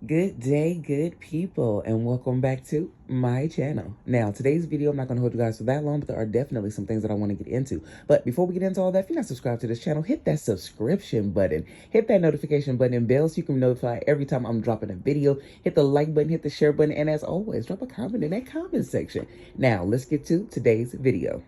Good day, good people, and welcome back to my channel. Now, today's video, I'm not going to hold you guys for that long, but there are definitely some things that I want to get into. But before we get into all that, if you're not subscribed to this channel, hit that subscription button, hit that notification button and bell so you can be notified every time I'm dropping a video. Hit the like button, hit the share button, and as always, drop a comment in that comment section. Now, let's get to today's video.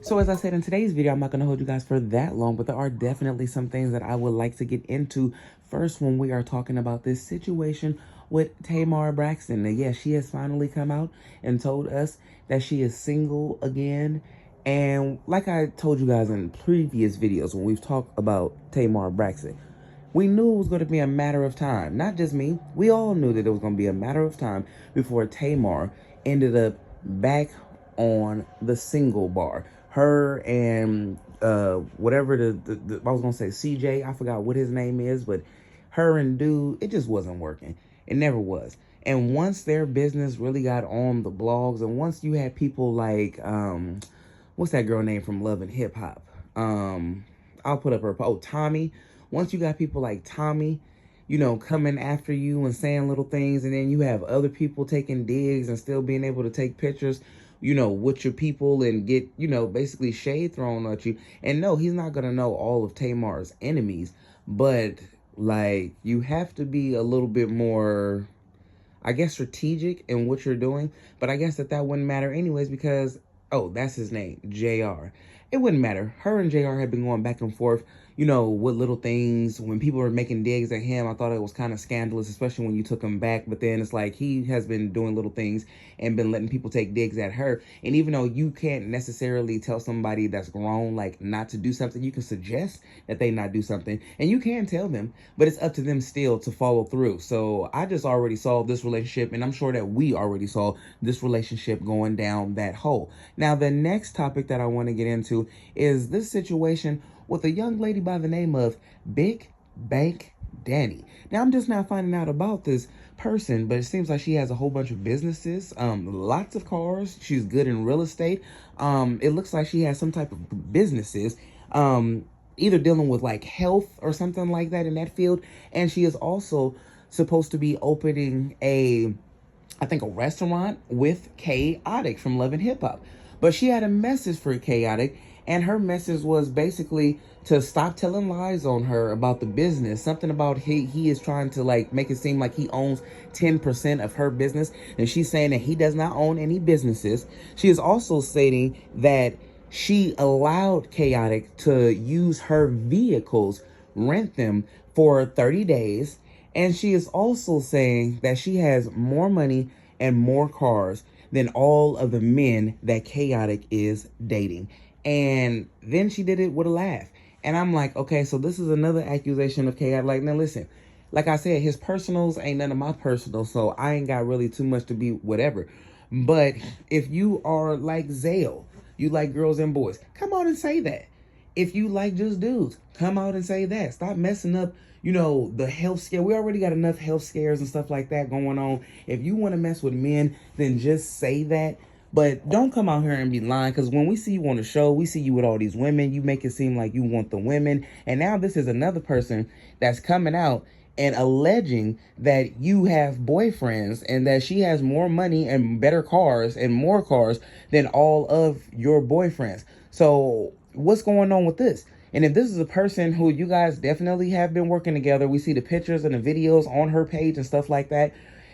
So as I said in today's video, I'm not going to hold you guys for that long, but there are definitely some things that I would like to get into first when we are talking about this situation with Tamar Braxton. Now, yes, she has finally come out and told us that she is single again. And like I told you guys in previous videos when we've talked about Tamar Braxton, we knew it was going to be a matter of time. Not just me. We all knew that it was going to be a matter of time before Tamar ended up back on the single bar. Her and whatever I was gonna say CJ, I forgot what his name is, but her and dude, it just wasn't working. It never was. And once their business really got on the blogs, and once you had people like what's that girl name from Love and Hip Hop? I'll put up her Tommy. Once you got people like Tommy, you know, coming after you and saying little things, and then you have other people taking digs and still being able to take pictures, you know, with your people and get, you know, basically shade thrown at you. And no, he's not going to know all of Tamar's enemies, but like you have to be a little bit more, I guess, strategic in what you're doing. But I guess that wouldn't matter anyways because, oh, that's his name, JR. It wouldn't matter. Her and JR had been going back and forth, you know, with little things. When people were making digs at him, I thought it was kind of scandalous, especially when you took him back. But then it's like he has been doing little things and been letting people take digs at her. And even though you can't necessarily tell somebody that's grown, like, not to do something, you can suggest that they not do something. And you can tell them, but it's up to them still to follow through. So I just already saw this relationship, and I'm sure that we already saw this relationship going down that hole. Now, the next topic that I want to get into is this situation with a young lady by the name of BigBank Danni. Now, I'm just now finding out about this person, but it seems like she has a whole bunch of businesses, lots of cars. She's good in real estate. It looks like she has some type of businesses, either dealing with like health or something like that in that field. And she is also supposed to be opening I think a restaurant with Khaotic from Love and Hip Hop. But she had a message for Khaotic, and her message was basically to stop telling lies on her about the business. Something about he is trying to like make it seem like he owns 10% of her business. And she's saying that he does not own any businesses. She is also stating that she allowed Khaotic to use her vehicles, rent them for 30 days. And she is also saying that she has more money and more cars than all of the men that Khaotic is dating. And then she did it with a laugh. And I'm like, okay, so this is another accusation of Khaotic. Like, now listen, like I said, his personals ain't none of my personals, so I ain't got really too much to be whatever. But if you are like Zale, you like girls and boys, come out and say that. If you like just dudes, come out and say that. Stop messing up, you know, the health scare. We already got enough health scares and stuff like that going on. If you want to mess with men, then just say that. But don't come out here and be lying, because when we see you on the show, we see you with all these women. You make it seem like you want the women. And now this is another person that's coming out and alleging that you have boyfriends and that she has more money and better cars and more cars than all of your boyfriends. So what's going on with this? And if this is a person who you guys definitely have been working together, we see the pictures and the videos on her page and stuff like that.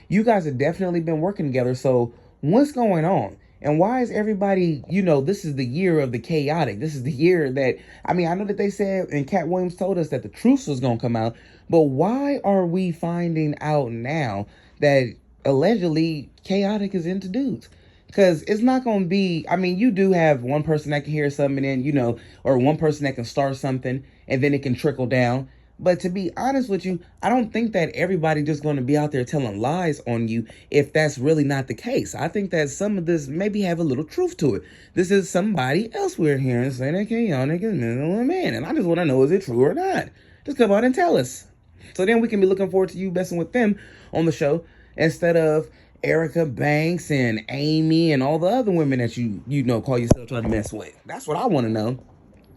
You guys have definitely been working together. So what's going on? And why is everybody, you know, this is the year of the Khaotic. This is the year that, I mean, I know that they said, and Cat Williams told us that the truth was going to come out. But why are we finding out now that allegedly Khaotic is into dudes? Because it's not going to be, I mean, you do have one person that can hear something and, you know, or one person that can start something and then it can trickle down. But to be honest with you, I don't think that everybody just going to be out there telling lies on you if that's really not the case. I think that some of this maybe have a little truth to it. This is somebody else we're hearing saying that Khaotic is a man. And I just want to know, is it true or not? Just come out and tell us. So then we can be looking forward to you messing with them on the show instead of Erica Banks and Amy and all the other women that you know call yourself trying to mess with. That's what I want to know.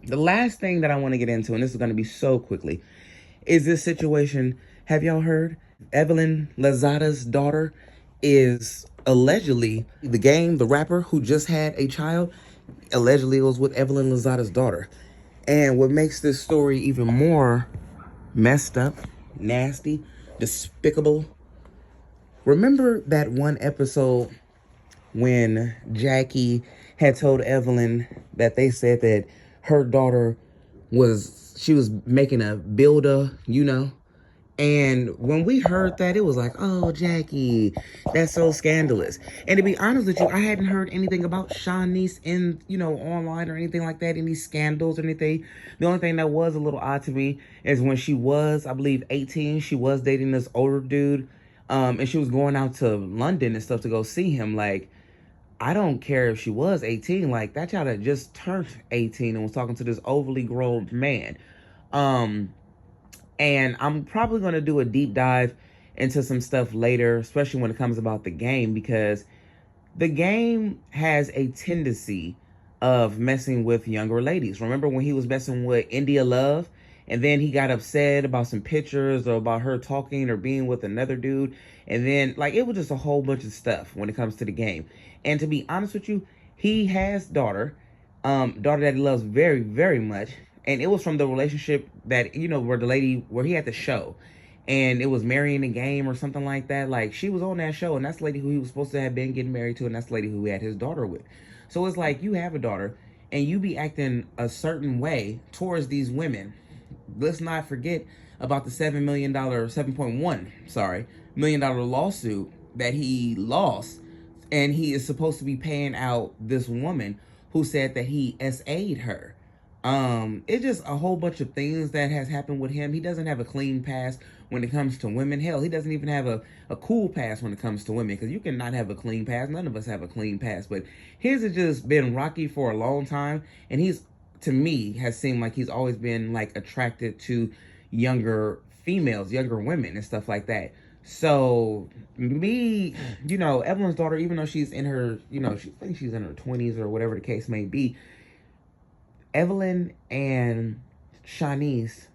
The last thing that I want to get into, and this is going to be so quickly, is this situation. Have y'all heard? Evelyn Lozada's daughter is allegedly the rapper who just had a child. Allegedly, it was with Evelyn Lozada's daughter. And what makes this story even more messed up, nasty, despicable. Remember that one episode when Jackie had told Evelyn that they said that her daughter she was making a builder, you know? And when we heard that, it was like, oh, Jackie, that's so scandalous. And to be honest with you, I hadn't heard anything about Shanice in, online or anything like that, any scandals or anything. The only thing that was a little odd to me is when she was, I believe, 18, she was dating this older dude. And she was going out to London and stuff to go see him. Like, I don't care if she was 18. Like, that child had just turned 18 and was talking to this overly grown man. And I'm probably going to do a deep dive into some stuff later, especially when it comes about the game, because the game has a tendency of messing with younger ladies. Remember when he was messing with India Love, and then he got upset about some pictures or about her talking or being with another dude, and then it was just a whole bunch of stuff when it comes to the game. And to be honest with you, he has daughter that he loves very, very much. And it was from the relationship that, where he had the show. And it was Marrying the Game or something like that. Like, she was on that show, and that's the lady who he was supposed to have been getting married to, and that's the lady who he had his daughter with. So it's like, you have a daughter, and you be acting a certain way towards these women. Let's not forget about the $7.1 million lawsuit that he lost. And he is supposed to be paying out this woman who said that he SA'd her. It's just a whole bunch of things that has happened with him. He doesn't have a clean past when it comes to women. Hell, he doesn't even have a cool past when it comes to women, because you cannot have a clean past. None of us have a clean past, but his has just been rocky for a long time. And he's, to me, has seemed like he's always been attracted to younger females, younger women and stuff like that. So me, Evelyn's daughter, even though she's in her, she thinks she's in her 20s or whatever the case may be, Evelyn and Shanice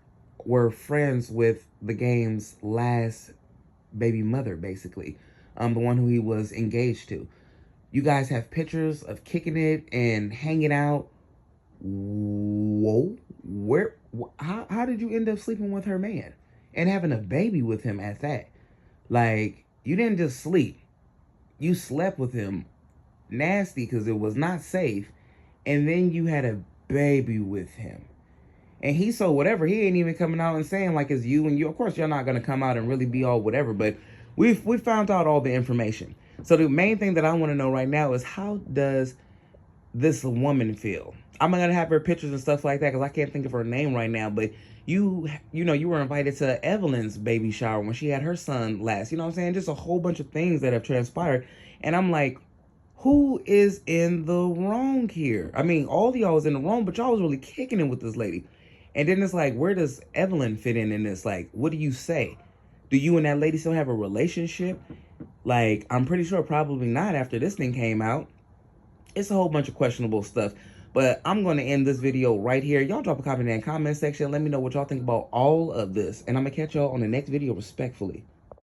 were friends with the game's last baby mother, basically. The one who he was engaged to. You guys have pictures of kicking it and hanging out. Whoa. How did you end up sleeping with her man? And having a baby with him at that? You didn't just sleep. You slept with him. Nasty, because it was not safe. And then you had a baby with him. And he whatever. He ain't even coming out and saying it's you and you. Of course, you're not going to come out and really be all whatever, but we found out all the information. So the main thing that I want to know right now is, how does this woman feel? I'm going to have her pictures and stuff like that, because I can't think of her name right now, but you were invited to Evelyn's baby shower when she had her son last. You know what I'm saying? Just a whole bunch of things that have transpired. And I'm like, who is in the wrong here? I mean, all of y'all was in the wrong, but y'all was really kicking it with this lady. And then it's where does Evelyn fit in this? What do you say? Do you and that lady still have a relationship? I'm pretty sure probably not after this thing came out. It's a whole bunch of questionable stuff. But I'm going to end this video right here. Y'all drop a comment in the comment section. Let me know what y'all think about all of this. And I'm going to catch y'all on the next video respectfully.